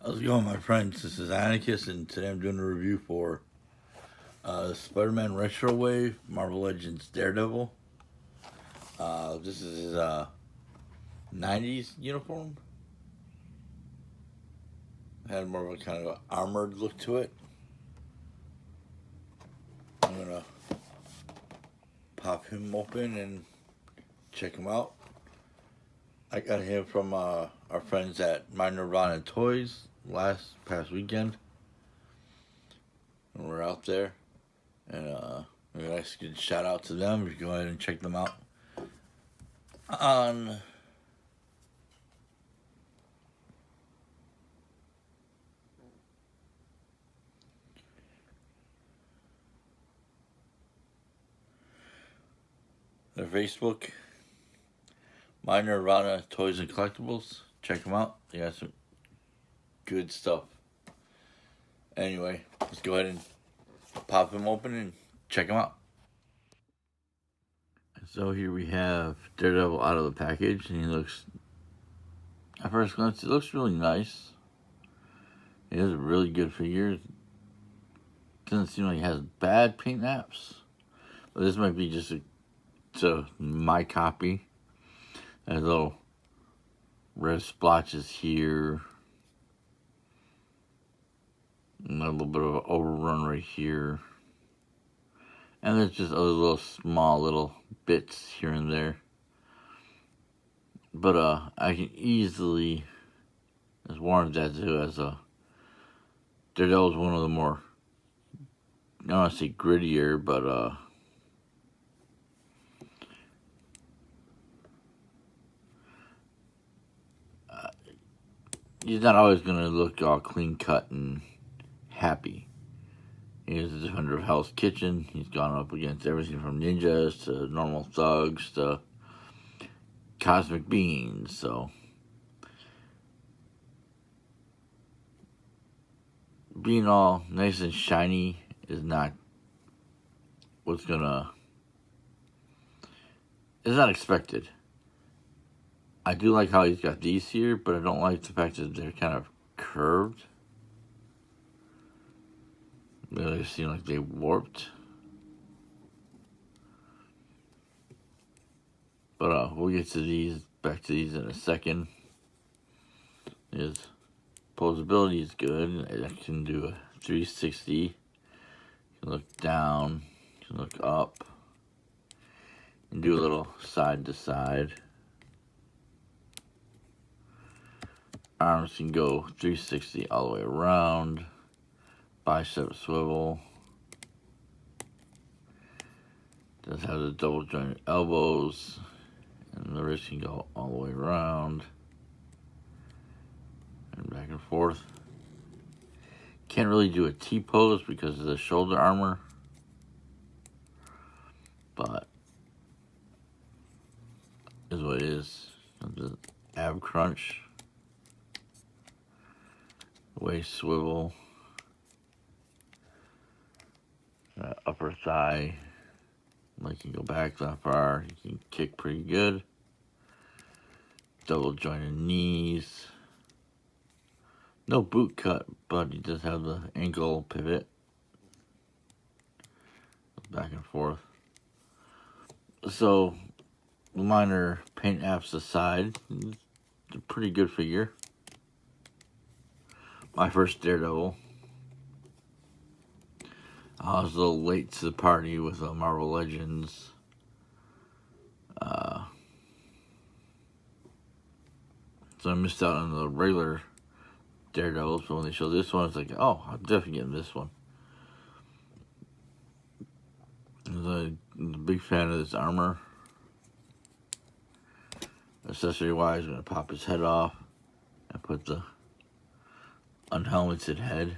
How's it going, my friends? This is Ionacus, and today I'm doing a review for Spider-Man Retro Wave Marvel Legends Daredevil. This is his 90s uniform. Had more of a kind of armored look to it. I'm gonna pop him open and check him out. I got him from our friends at My Nirvana Toys past weekend. And we're out there. And a nice good shout out to them. You go ahead and check them out on their Facebook, My Nirvana Toys and Collectibles. Check them out. They got some good stuff. Anyway, let's go ahead and pop them open and check them out. So here we have Daredevil out of the package, and he looks, at first glance, it looks really nice. It is a really good figure. Doesn't seem like he has bad paint apps, but this might be just my copy. There's little red splotches here, and a little bit of an overrun right here. And there's just other little small little bits here and there. But I can easily just warrant that too, as Daredevil is one of the more, I don't want to say grittier, but he's not always going to look all clean cut and happy. He's a defender of Hell's Kitchen. He's gone up against everything from ninjas to normal thugs to cosmic beings. So being all nice and shiny is not what's gonna, it's not expected. I do like how he's got these here, but I don't like the fact that they're kind of curved. They seem like they warped. But we'll get to back to these in a second. His posability is good. I can do a 360. You can look down, you can look up, and do a little side to side. Arms can go 360 all the way around. Bicep swivel. Does have the double jointed elbows, and the wrist can go all the way around and back and forth. Can't really do a T-pose because of the shoulder armor, but is what it is. The ab crunch, waist swivel, upper thigh. Like, you can go back that far, you can kick pretty good. Double jointed knees. No boot cut, but he does have the ankle pivot. Back and forth. So, minor paint apps aside, it's a pretty good figure. My first Daredevil. I was a little late to the party with Marvel Legends. So I missed out on the regular Daredevils, but when they showed this one, it's like, oh, I'm definitely getting this one. I'm a big fan of this armor. Accessory-wise, I'm going to pop his head off and put the unhelmeted head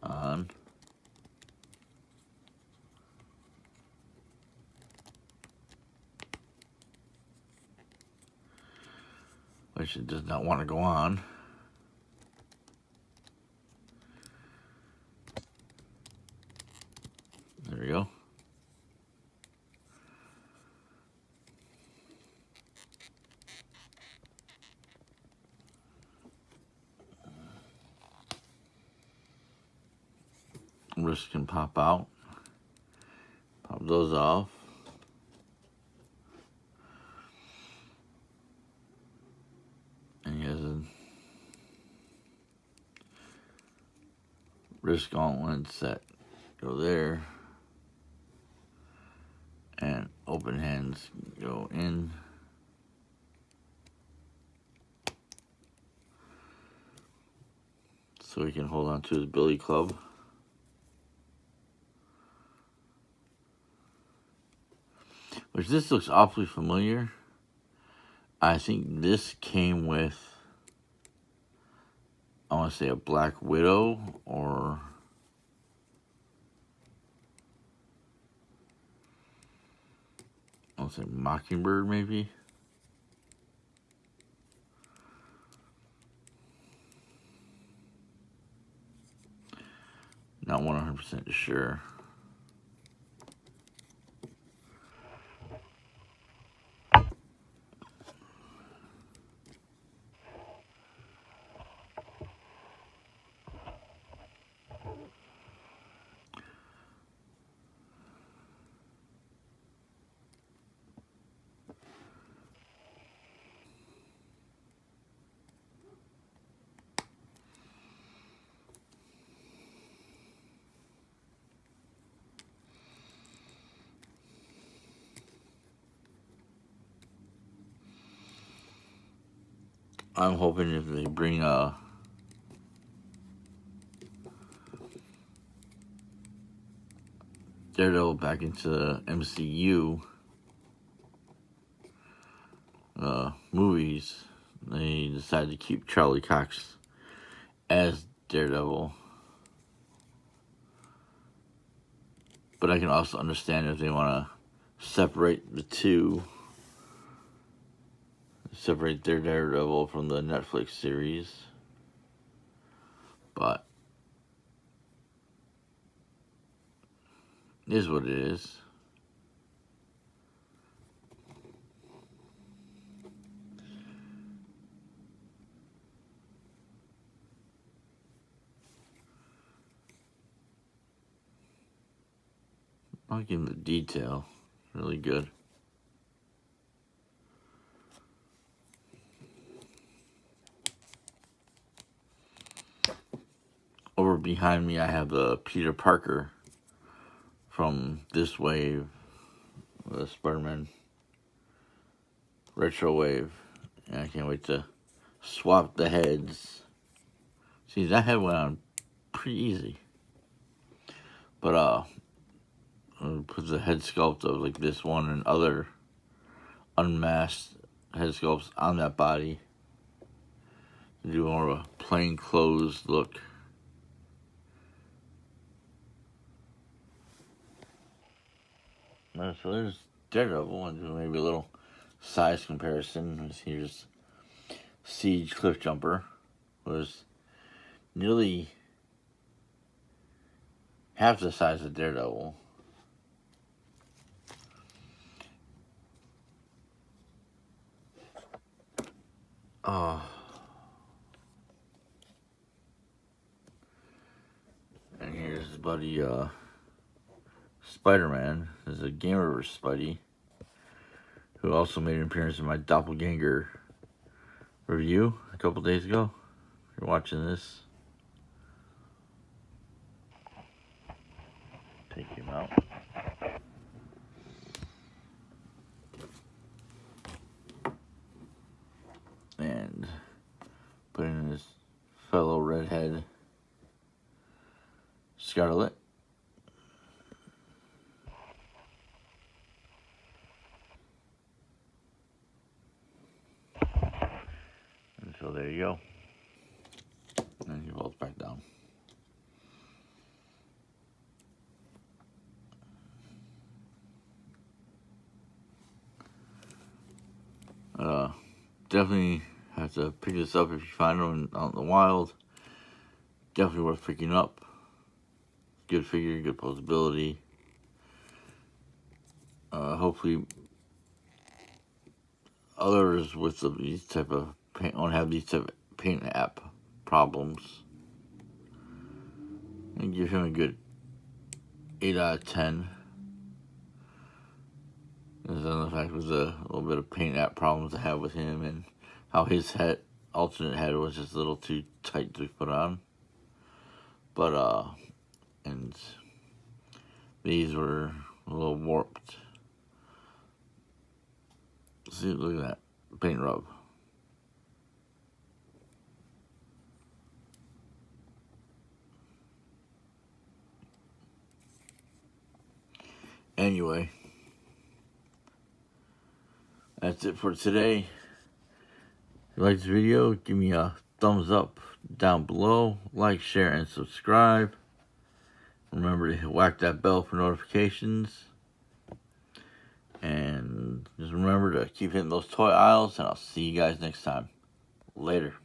on. Which it does not want to go on. There we go. wrists can pop out. Pop those off. And he has a wrist gauntlets that go there. And open hands go in. So he can hold on to his billy club. Which this looks awfully familiar. I think this came with, I want to say, a Black Widow or I want to say Mockingbird maybe. Not 100% sure. I'm hoping if they bring Daredevil back into the MCU movies, they decided to keep Charlie Cox as Daredevil. But I can also understand if they want to separate the two. Separate their Daredevil from the Netflix series. But it is what it is. I'll give him the detail. Really good. Over behind me, I have the Peter Parker from this wave, the Spider-Man retro wave. And I can't wait to swap the heads. See, that head went on pretty easy. But I'll put the head sculpt of like this one and other unmasked head sculpts on that body to do more of a plain clothes look. So there's Daredevil, and maybe a little size comparison. Here's Siege Cliff Jumper, was nearly half the size of Daredevil. And here's his buddy Spider-Man. This is a Gamerverse Spidey, who also made an appearance in my Doppelganger review a couple days ago. If you're watching this, take him out. And put in his fellow redhead Scarlet. And so there you go. And he falls back down. Definitely have to pick this up if you find them out in the wild. Definitely worth picking up. Good figure, good posability. Hopefully others with these type of paint won't have these type of paint app problems. And give him a good 8 out of 10. And then the fact was a little bit of paint app problems I have with him, and how his head, alternate head, was just a little too tight to put on. But and these were a little warped. See, look at that paint rub. Anyway, that's it for today. If you like this video, give me a thumbs up down below. Like, share, and subscribe. Remember to whack that bell for notifications. And just remember to keep hitting those toy aisles, and I'll see you guys next time. Later.